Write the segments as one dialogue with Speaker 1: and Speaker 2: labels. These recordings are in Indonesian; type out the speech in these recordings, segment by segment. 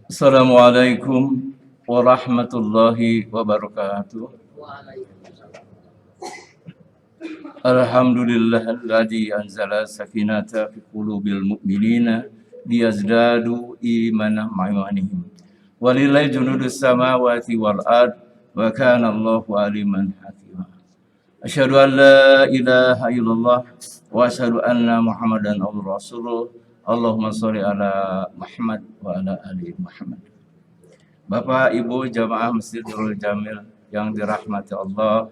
Speaker 1: Assalamualaikum warahmatullahi wabarakatuh. Alhamdulillahilladzi anzala sakinata fi qulubil mu'minina liyazdadu imanan ma'imanihim. Walillahi junudus samawati wal ard wa kana Allahu aliman hakima. Asyhadu an la ilaha illallah wa asyhadu anna Muhammadan abduhu rasuluh. Allahumma sholli ala Muhammad wa ala ali Muhammad. Bapak, Ibu, jamaah Masjid Nurul Jamil yang dirahmati Allah,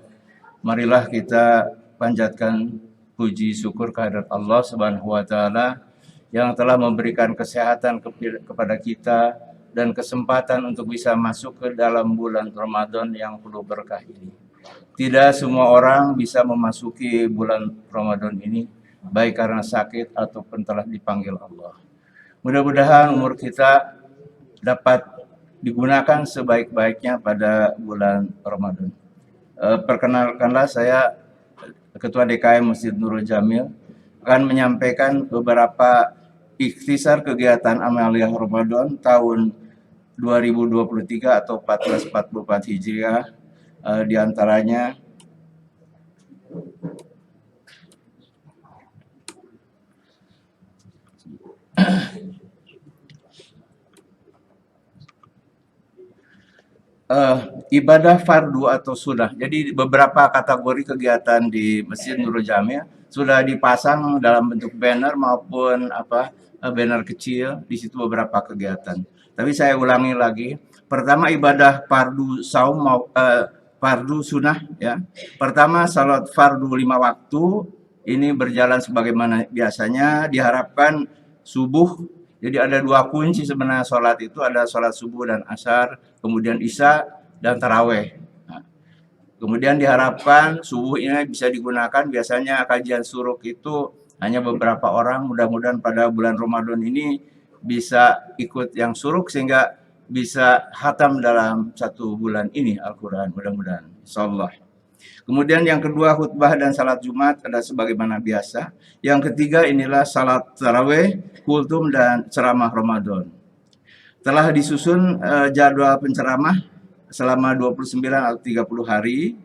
Speaker 1: marilah kita panjatkan puji syukur kehadirat Allah Subhanahu wa taala yang telah memberikan kesehatan kepada kita dan kesempatan untuk bisa masuk ke dalam bulan Ramadan yang penuh berkah ini. Tidak semua orang bisa memasuki bulan Ramadan ini baik karena sakit ataupun telah dipanggil Allah. Mudah-mudahan umur kita dapat digunakan sebaik-baiknya pada bulan Ramadan. Perkenalkanlah, saya Ketua DKM Masjid Nurul Jamil akan menyampaikan beberapa ikhtisar kegiatan Amaliyah Ramadan tahun 2023 atau 1444 Hijriah, diantaranya ibadah fardu atau sunnah. Jadi beberapa kategori kegiatan di Masjid Nurul Jamil sudah dipasang dalam bentuk banner maupun banner kecil. Di situ beberapa kegiatan. Tapi saya ulangi lagi. Pertama, ibadah fardu saum fardu sunnah ya. Pertama, salat fardu 5 waktu ini berjalan sebagaimana biasanya. Diharapkan subuh. Jadi ada 2 kunci sebenarnya sholat itu, ada sholat subuh dan asar, kemudian isya dan taraweh. Nah, kemudian diharapkan subuh ini bisa digunakan, biasanya kajian suruk itu hanya beberapa orang, mudah-mudahan pada bulan Ramadan ini bisa ikut yang suruk sehingga bisa khatam dalam 1 bulan ini Al-Quran, mudah-mudahan, insyaallah. Kemudian yang kedua, khutbah dan salat Jumat ada sebagaimana biasa. Yang ketiga inilah salat tarawih, kultum dan ceramah Ramadan. Telah disusun jadwal penceramah selama 29 atau 30 hari.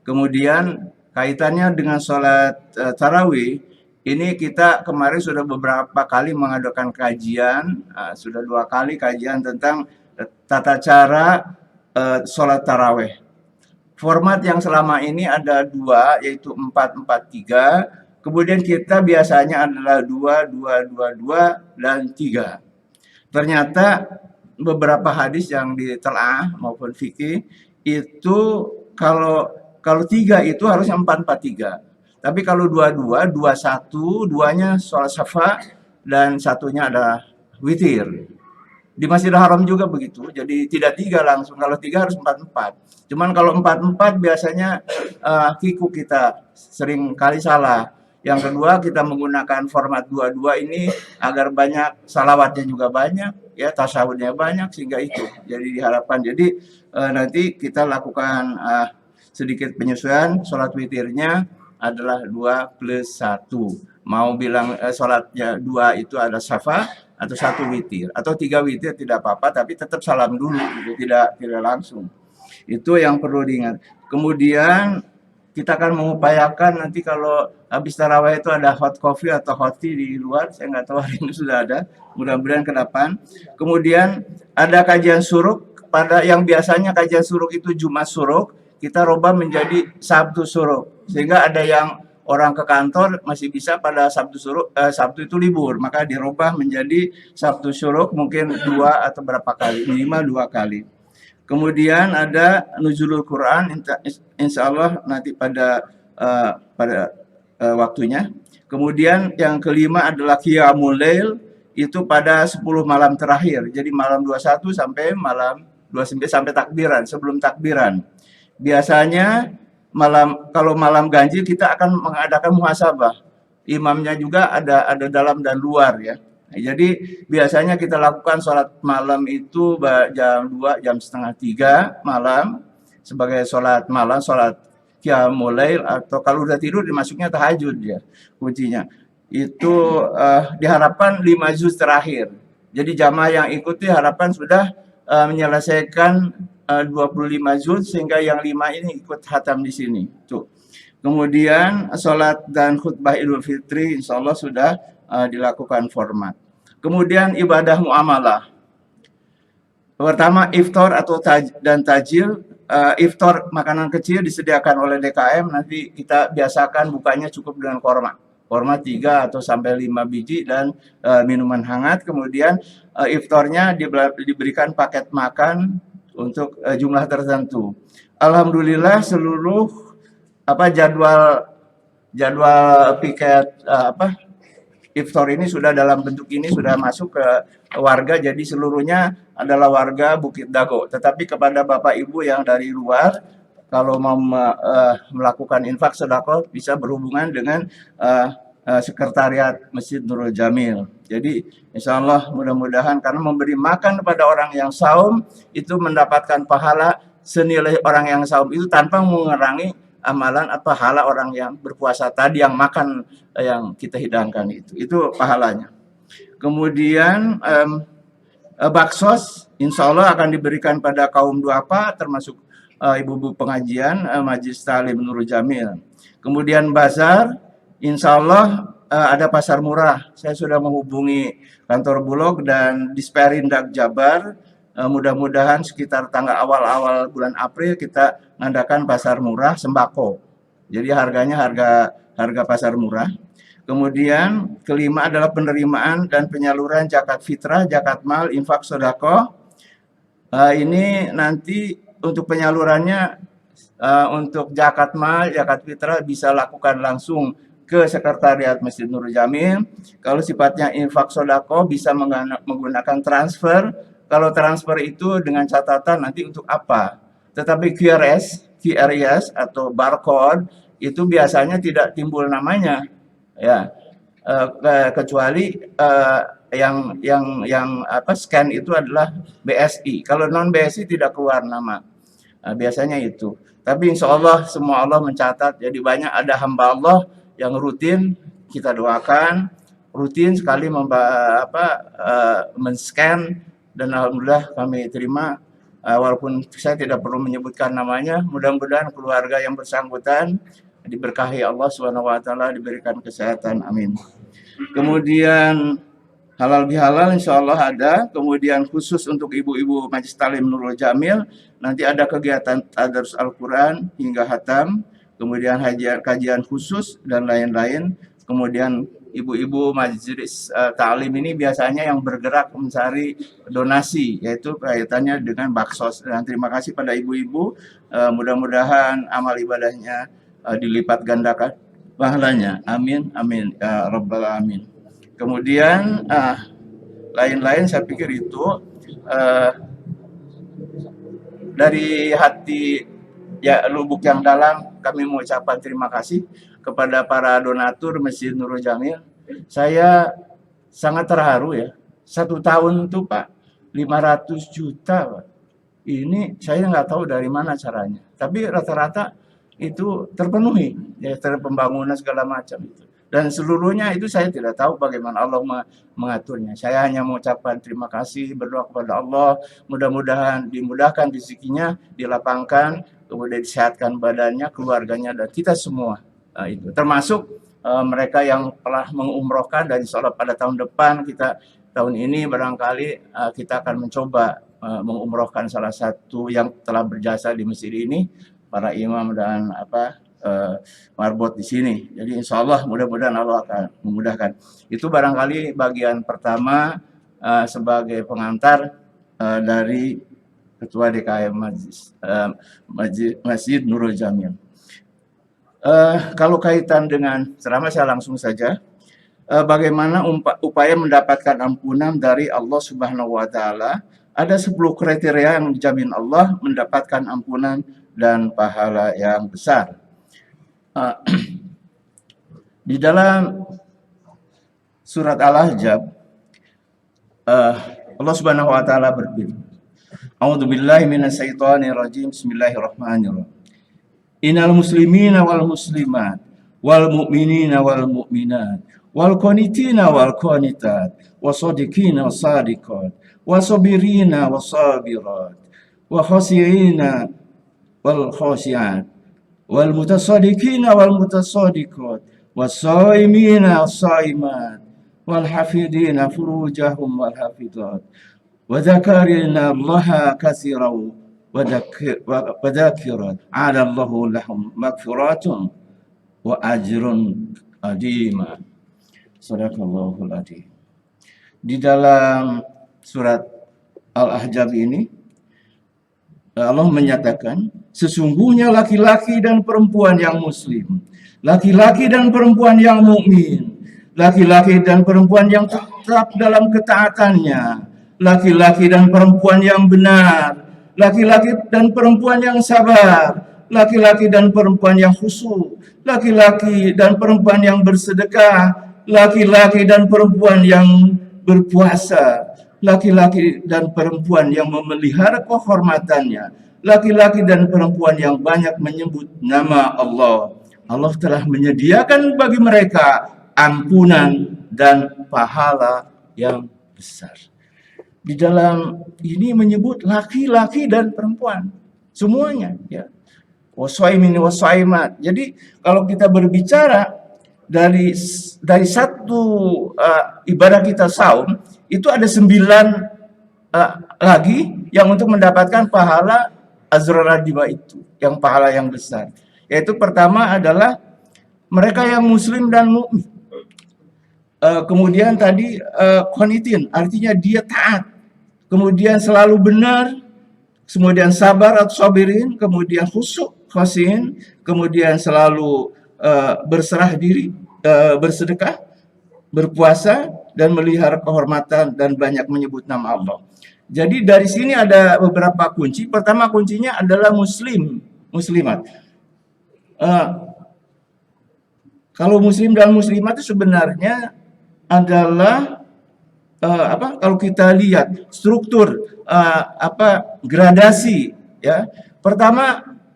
Speaker 1: Kemudian kaitannya dengan salat tarawih, ini kita kemarin sudah beberapa kali mengadakan kajian, sudah 2 kali kajian tentang tata cara salat tarawih. Format yang selama ini ada 2, yaitu 4-4-3. Kemudian kita biasanya adalah 2-2-2-2 dan 3. Ternyata beberapa hadis yang ditelaah maupun fikih itu kalau 3 itu harusnya 4-4-3. Tapi kalau 2-2, 2-1, 2-nya sholat syafa dan 1-nya adalah witir. Di Masjidil Haram juga begitu, jadi tidak 3 langsung, kalau 3 harus 4-4. Cuman kalau 4-4 biasanya kiku kita sering kali salah. Yang kedua, kita menggunakan format 2-2 ini agar banyak salawatnya juga banyak, ya tasyahudnya banyak, sehingga itu jadi diharapkan. Jadi nanti kita lakukan sedikit penyesuaian, sholat witirnya adalah 2+1. Mau bilang sholatnya 2 itu ada syafa atau 1 witir atau 3 witir tidak apa-apa, tapi tetap salam dulu gitu, tidak langsung. Itu yang perlu diingat. Kemudian kita akan mengupayakan nanti kalau habis tarawih itu ada hot coffee atau hot tea di luar, saya nggak tahu hari ini sudah ada, mudah-mudahan ke depan. Kemudian ada kajian suruk, pada yang biasanya kajian suruk itu Jumat suruk, kita rubah menjadi Sabtu suruk, sehingga ada yang orang ke kantor masih bisa pada Sabtu suruk, Sabtu itu libur, maka dirubah menjadi Sabtu suruk mungkin 2 atau berapa kali, minimal 2 kali. Kemudian ada nuzulul Quran, insya Allah nanti pada waktunya. Kemudian yang kelima adalah Qiyamul Lail, itu pada 10 malam terakhir, jadi malam 21 sampai malam 29 sampai takbiran, sebelum takbiran. Biasanya kalau malam ganjil kita akan mengadakan muhasabah. Imamnya juga ada dalam dan luar ya. Jadi biasanya kita lakukan sholat malam itu jam 2, jam setengah 3 malam sebagai sholat malam, sholat qiyamul lail, atau kalau udah tidur dimasuknya tahajud ya kuncinya. Itu diharapkan 5 juz terakhir. Jadi jamaah yang ikuti harapan sudah menyelesaikan 25 juz sehingga yang 5 ini ikut hatam di sini. Tuh. Kemudian sholat dan khutbah Idul Fitri insya Allah sudah dilakukan format. Kemudian ibadah muamalah. Pertama iftar atau dan tajil. Iftar makanan kecil disediakan oleh DKM, nanti kita biasakan bukanya cukup dengan korma. Korma 3 atau sampai 5 biji dan minuman hangat. Kemudian iftarnya diberikan paket makan untuk jumlah tertentu. Alhamdulillah seluruh jadwal piket iftar ini sudah dalam bentuk ini sudah masuk ke warga, jadi seluruhnya adalah warga Bukit Dago. Tetapi kepada Bapak Ibu yang dari luar, kalau mau melakukan infak sedekah bisa berhubungan dengan sekretariat Masjid Nurul Jamil. Jadi insya Allah mudah-mudahan karena memberi makan kepada orang yang saum itu mendapatkan pahala senilai orang yang saum itu tanpa mengurangi amalan atau pahala orang yang berpuasa tadi yang makan yang kita hidangkan itu pahalanya. Kemudian baksos insya Allah akan diberikan pada kaum duafa termasuk ibu-ibu pengajian Majelis Ta'lim Nurul Jamil. Kemudian bazar insya Allah ada pasar murah. Saya sudah menghubungi kantor Bulog dan Disperindak Jabar. Mudah-mudahan sekitar tanggal awal-awal bulan April kita mengadakan pasar murah sembako. Jadi harganya harga pasar murah. Kemudian kelima adalah penerimaan dan penyaluran zakat fitrah, zakat mal, infak sedekah. Ini nanti untuk penyalurannya untuk zakat mal, zakat fitrah bisa lakukan langsung ke sekretariat Masjid Nurul Jamil. Kalau sifatnya infak sedekah bisa menggunakan transfer. Kalau transfer itu dengan catatan nanti untuk apa. Tetapi QRIS atau barcode itu biasanya tidak timbul namanya. Ya, kecuali yang scan itu adalah BSI. Kalau non BSI tidak keluar nama. Biasanya itu. Tapi insya Allah semua Allah mencatat. Jadi banyak ada hamba Allah yang rutin kita doakan, rutin sekali men-scan dan alhamdulillah kami terima. Walaupun saya tidak perlu menyebutkan namanya, mudah-mudahan keluarga yang bersangkutan diberkahi Allah SWT, diberikan kesehatan, amin. Kemudian halal bihalal insya Allah ada. Kemudian khusus untuk ibu-ibu Majelis Ta'lim Nurul Jamil, nanti ada kegiatan tadarus Al-Quran hingga hatam, kemudian kajian khusus dan lain-lain. Kemudian ibu-ibu Majelis Ta'lim ini biasanya yang bergerak mencari donasi, yaitu kaitannya dengan baksos. Dan terima kasih pada ibu-ibu, mudah-mudahan amal ibadahnya dilipat gandakan pahalanya. Amin, amin, ya Rabbal Alamin. Kemudian lain-lain saya pikir itu dari hati ya lubuk yang dalam kami mengucapkan terima kasih kepada para donatur Masjid Nurul Jamil. Saya sangat terharu ya. 1 tahun tuh Pak 500 juta Pak. Ini saya nggak tahu dari mana caranya. Tapi rata-rata itu terpenuhi ya, pembangunan segala macam itu. Dan seluruhnya itu saya tidak tahu bagaimana Allah mengaturnya. Saya hanya mengucapkan terima kasih, berdoa kepada Allah, mudah-mudahan dimudahkan rezekinya, dilapangkan, kemudian disehatkan badannya, keluarganya, dan kita semua. Itu termasuk mereka yang telah mengumrohkan, dan insya Allah pada tahun depan tahun ini barangkali kita akan mencoba mengumrohkan salah satu yang telah berjasa di masjid ini, para imam dan marbot di sini. Jadi insya Allah mudah-mudahan Allah akan memudahkan. Itu barangkali bagian pertama sebagai pengantar dari Ketua DKM Masjid Nurul Jamil. Kalau kaitan dengan ceramah saya langsung saja. Bagaimana upaya mendapatkan ampunan dari Allah Subhanahu wa Ta'ala? Ada 10 kriteria yang dijamin Allah mendapatkan ampunan dan pahala yang besar. Di dalam surat Al-Ahzab Allah Subhanahu wa Ta'ala berfirman, A'udzubillahi minasyaitonirrajim. Bismillahirrahmanirrahim. Innal muslimina wal muslimat wal mu'minina wal mu'minat wal qanitina wal qanitat, wasadiqina wasadiqat, wasabirina wasabirat, wa khasirina wal khasiat, wal mutasaddiqina wal mutasaddiqat, wasaimina wasaimat, wal hafidina furujahum wal hafidhat, wa dzakarina allaha katsiran wa dzakirat, ada Allahu lahum maghfiratun wa ajrun adima. Sadaqallahul adzim. Di dalam surat Al-Ahzab ini Allah menyatakan, sesungguhnya laki-laki dan perempuan yang muslim, laki-laki dan perempuan yang mukmin, laki-laki dan perempuan yang tetap dalam ketaatannya, laki-laki dan perempuan yang benar, laki-laki dan perempuan yang sabar, laki-laki dan perempuan yang khusyuk, laki-laki dan perempuan yang bersedekah, laki-laki dan perempuan yang berpuasa, laki-laki dan perempuan yang memelihara kehormatannya, laki-laki dan perempuan yang banyak menyebut nama Allah. Allah telah menyediakan bagi mereka ampunan dan pahala yang besar. Di dalam ini menyebut laki-laki dan perempuan, semuanya, ya. Wasaimin wasaimat. Jadi kalau kita berbicara dari satu ibadah kita saum, itu ada 9 lagi yang untuk mendapatkan pahala azrul adima itu, yang pahala yang besar. Yaitu pertama adalah mereka yang muslim dan mukmin. Kemudian tadi qanitin, artinya dia taat, kemudian selalu benar, kemudian sabar atau sabirin, kemudian khusyuk, khasin, kemudian selalu berserah diri, bersedekah, berpuasa, dan melihara kehormatan dan banyak menyebut nama Allah. Jadi dari sini ada beberapa kunci. Pertama kuncinya adalah muslim, muslimat. Kalau muslim dan muslimat itu sebenarnya adalah kalau kita lihat struktur gradasi, ya.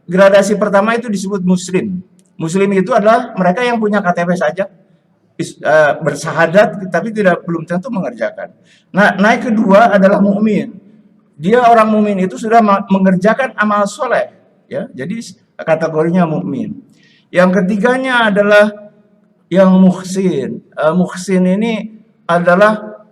Speaker 1: Gradasi pertama itu disebut muslim. Muslim itu adalah mereka yang punya KTP saja, bersahadat tapi belum tentu mengerjakan. Nah, naik kedua adalah mukmin. Dia orang mukmin itu sudah mengerjakan amal soleh, ya. Jadi kategorinya mukmin. Yang ketiganya adalah yang muhsin. Muhsin ini adalah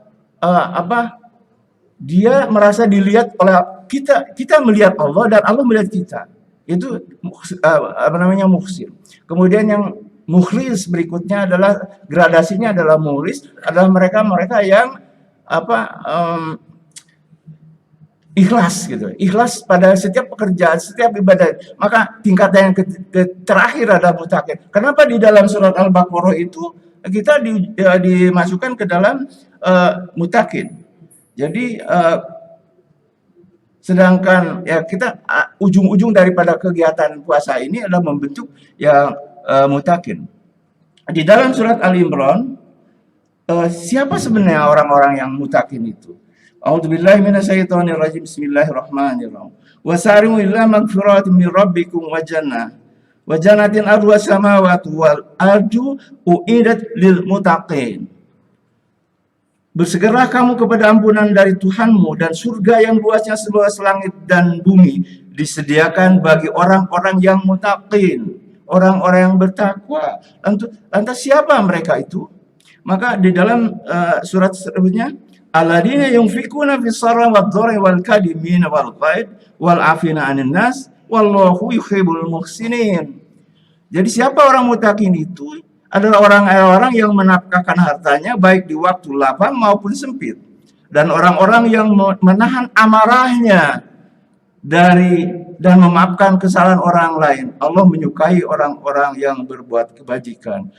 Speaker 1: dia merasa dilihat oleh kita. Kita melihat Allah dan Allah melihat kita. Itu muhsin. Kemudian yang mukhlis berikutnya adalah gradasinya adalah mukhlis, adalah mereka yang ikhlas gitu. Ikhlas pada setiap pekerjaan, setiap ibadah. Maka tingkatan yang terakhir adalah mutakin. Kenapa di dalam surat Al-Baqarah itu kita dimasukkan ke dalam mutakin. Jadi sedangkan ya kita ujung-ujung daripada kegiatan puasa ini adalah membentuk yang mutakin. Di dalam surat Ali Imran, siapa sebenarnya orang-orang yang mutakin itu? A'udzubillahi minasyaitonirrajim. Bismillahirrahmanirrahim. Wasari'u ila magfiratin min rabbikum wa jannah. Wa jannatin arduha samawati wal ardu uiddat lil muttaqin. Bersegeralah kamu kepada ampunan dari Tuhanmu, dan surga yang luasnya seluas langit dan bumi disediakan bagi orang-orang yang muttaqin, orang-orang yang bertakwa. Lantas siapa mereka itu? Maka di dalam surat selanjutnya, alladzina yunfikuna fis sarra wad dharri wal kadimina wal ghaid wal afina 'anil nas wallahu yuhibbul muhsinin. Jadi siapa orang muttaqin itu? Adalah orang-orang yang menafkahkan hartanya baik di waktu lapang maupun sempit, dan orang-orang yang menahan amarahnya dan memaafkan kesalahan orang lain. Allah menyukai orang-orang yang berbuat kebajikan.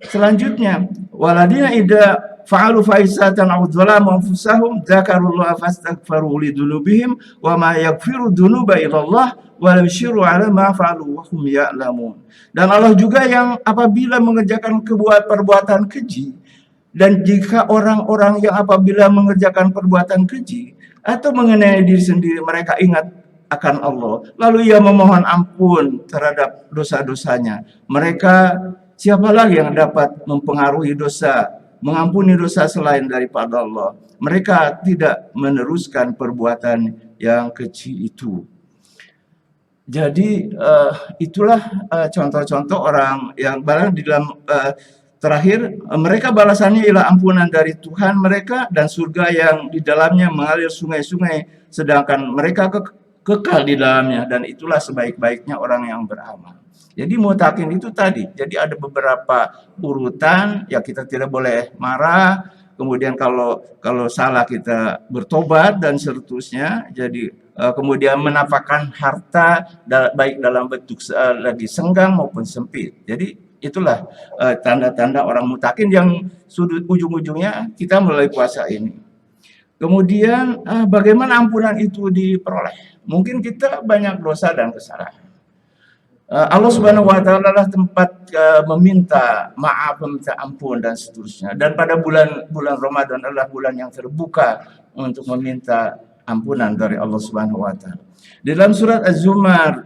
Speaker 1: Selanjutnya, waladina idza fa'alu fahisatan aw dzalamu anfusahum dzakarullaha fastaghfiru lidunubihim wa ma yaghfiru dzunuba illallah wa lam yushiru 'ala ma fa'alu wa hum ya'lamun. Dan Allah juga yang apabila mengerjakan perbuatan keji, dan jika orang-orang yang apabila mengerjakan perbuatan keji atau mengenai diri sendiri mereka ingat akan Allah, lalu ia memohon ampun terhadap dosa-dosanya, mereka siapa lagi yang dapat mempengaruhi dosa, mengampuni dosa selain daripada Allah? Mereka tidak meneruskan perbuatan yang kecil itu. Jadi itulah contoh-contoh orang yang barang di dalam terakhir, mereka balasannya ialah ampunan dari Tuhan mereka dan surga yang di dalamnya mengalir sungai-sungai, sedangkan mereka kekal di dalamnya, dan itulah sebaik-baiknya orang yang beramal. Jadi mutakin itu tadi, jadi ada beberapa urutan, ya kita tidak boleh marah, kemudian kalau salah kita bertobat dan seterusnya. Jadi kemudian menafkahkan harta baik dalam bentuk lagi senggang maupun sempit. Jadi itulah tanda-tanda orang mutakin yang sudut ujung-ujungnya kita melalui puasa ini. Kemudian bagaimana ampunan itu diperoleh? Mungkin kita banyak dosa dan kesalahan. Allah Subhanahu wa taala adalah tempat meminta maaf, meminta ampun dan seterusnya. Dan pada bulan Ramadan adalah bulan yang terbuka untuk meminta ampunan dari Allah Subhanahu wa taala. Dalam surat Az-Zumar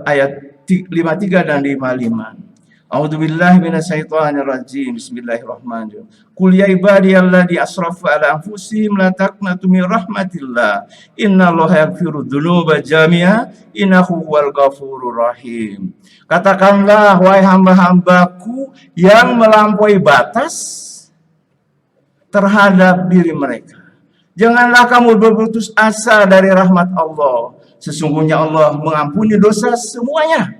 Speaker 1: ayat 53 dan 55. A'udzubillahi minasyaitonirrajim. Bismillahirrahmanirrahim. Qul ya ibadiyalladzina asrafu ala anfusihim la taqnatu min rahmatillah. Innallaha yaghfiru dzunuba jami'a innahu huwal ghafurur rahim. Katakanlah wahai hamba-hambaku yang melampaui batas terhadap diri mereka. Janganlah kamu berputus asa dari rahmat Allah. Sesungguhnya Allah mengampuni dosa semuanya.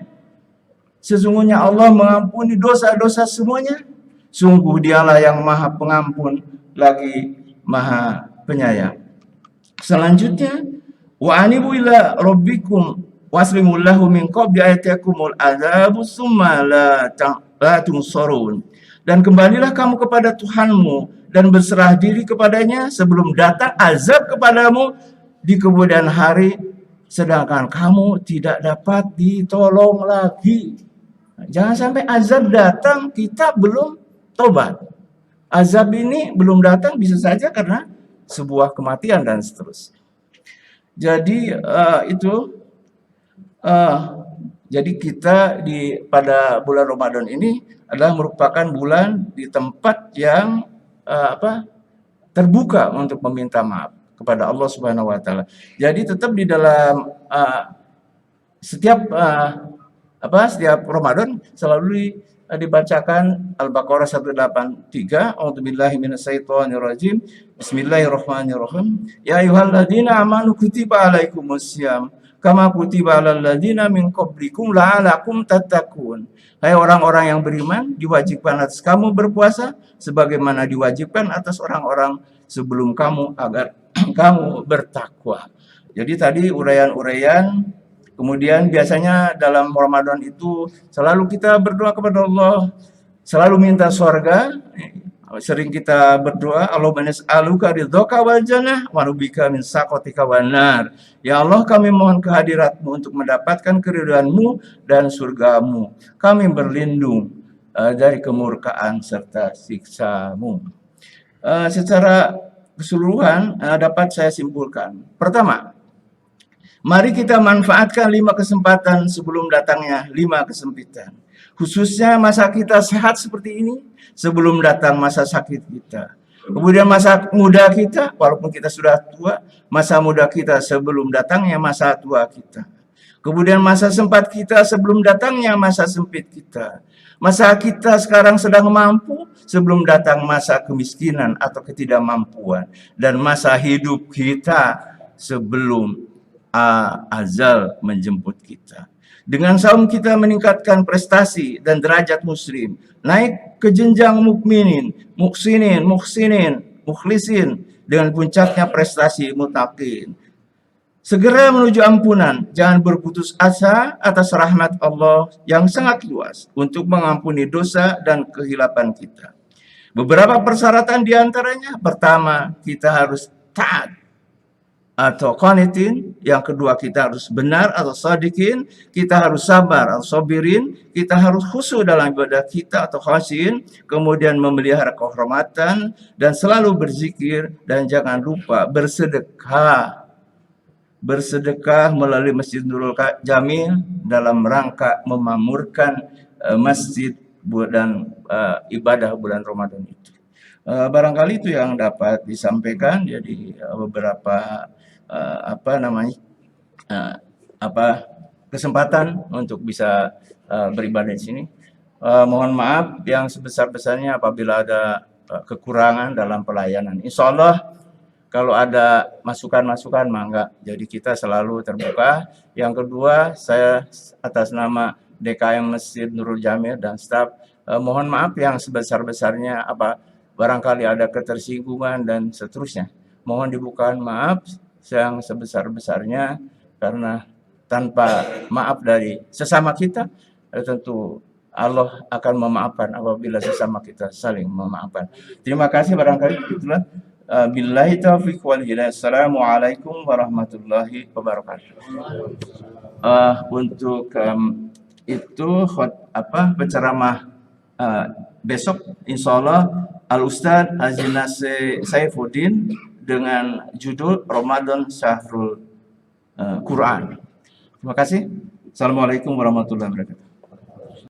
Speaker 1: Sesungguhnya Allah mengampuni dosa-dosa semuanya. Sungguh dialah yang maha pengampun lagi maha penyayang. Selanjutnya, wa anibu ila rabbikum waslimu lahu min qabli ayatikumul adzabu summa la tunsarun. Dan kembalilah kamu kepada Tuhanmu dan berserah diri kepadanya sebelum datang azab kepadamu di kemudian hari, sedangkan kamu tidak dapat ditolong lagi. Jangan sampai azab datang kita belum tobat. Azab ini belum datang bisa saja karena sebuah kematian dan seterusnya. Jadi jadi kita pada bulan Ramadan ini adalah merupakan bulan di tempat yang terbuka untuk meminta maaf kepada Allah Subhanahu wa taala. Jadi tetap di dalam setiap Ramadan selalu dibacakan Al-Baqarah 183. A'udzubillahi minasyaitonirrajim. Bismillahirrahmanirrahim. Ya ayyuhalladzina amanu kutiba alaikumussyam kama kutiba alal ladzina min qablikum la'alakum tattaqun. Hai orang-orang yang beriman, diwajibkan atas kamu berpuasa sebagaimana diwajibkan atas orang-orang sebelum kamu agar kamu bertakwa. Jadi tadi uraian-uraian. Kemudian biasanya dalam Ramadan itu selalu kita berdoa kepada Allah, selalu minta surga. Sering kita berdoa, Allahumma nas'aluka ridhoka wal jannah wa nubika min sakhatika wan nar. Ya Allah, kami mohon kehadiratmu untuk mendapatkan keridhaan-Mu dan surga-Mu. Kami berlindung dari kemurkaan serta siksa-Mu. Secara keseluruhan dapat saya simpulkan. Pertama, mari kita manfaatkan 5 kesempatan sebelum datangnya 5 kesempitan. Khususnya masa kita sehat seperti ini, sebelum datang masa sakit kita. Kemudian masa muda kita, walaupun kita sudah tua, masa muda kita sebelum datangnya masa tua kita. Kemudian masa sempat kita sebelum datangnya masa sempit kita. Masa kita sekarang sedang mampu sebelum datang masa kemiskinan atau ketidakmampuan. Dan masa hidup kita sebelum azal menjemput kita. Dengan saum kita meningkatkan prestasi dan derajat muslim, naik ke jenjang mukminin, muhsinin, mukhlisin, dengan puncaknya prestasi mutakin. Segera menuju ampunan, jangan berputus asa atas rahmat Allah yang sangat luas untuk mengampuni dosa dan kehilapan kita. Beberapa persyaratan diantaranya, pertama kita harus taat atau qanitin, yang kedua kita harus benar atau sadikin, kita harus sabar atau sabirin, kita harus khusyuk dalam ibadah kita atau khasyin, kemudian memelihara kehormatan dan selalu berzikir, dan jangan lupa bersedekah. Bersedekah melalui Masjid Nurul Jamil dalam rangka memakmurkan masjid dan ibadah bulan Ramadan itu. Barangkali itu yang dapat disampaikan. Jadi beberapa apa namanya kesempatan untuk bisa beribadah di sini. Mohon maaf yang sebesar-besarnya apabila ada kekurangan dalam pelayanan. Insya Allah kalau ada masukan-masukan mangga. Jadi kita selalu terbuka. Yang kedua, saya atas nama DKM Masjid Nurul Jamil dan staf mohon maaf yang sebesar-besarnya barangkali ada ketersinggungan dan seterusnya. Mohon dibukakan maaf yang sebesar-besarnya karena tanpa maaf dari sesama kita tentu Allah akan memaafkan apabila sesama kita saling memaafkan. Terima kasih barangkali itulah. Billahi taufiq wal hidayah. Assalamualaikum warahmatullahi wabarakatuh. Untuk itu penceramah besok insyaallah Al-Ustadz Azinase Saifuddin dengan judul Ramadan Syahrul Quran. Terima kasih. Assalamualaikum warahmatullahi wabarakatuh.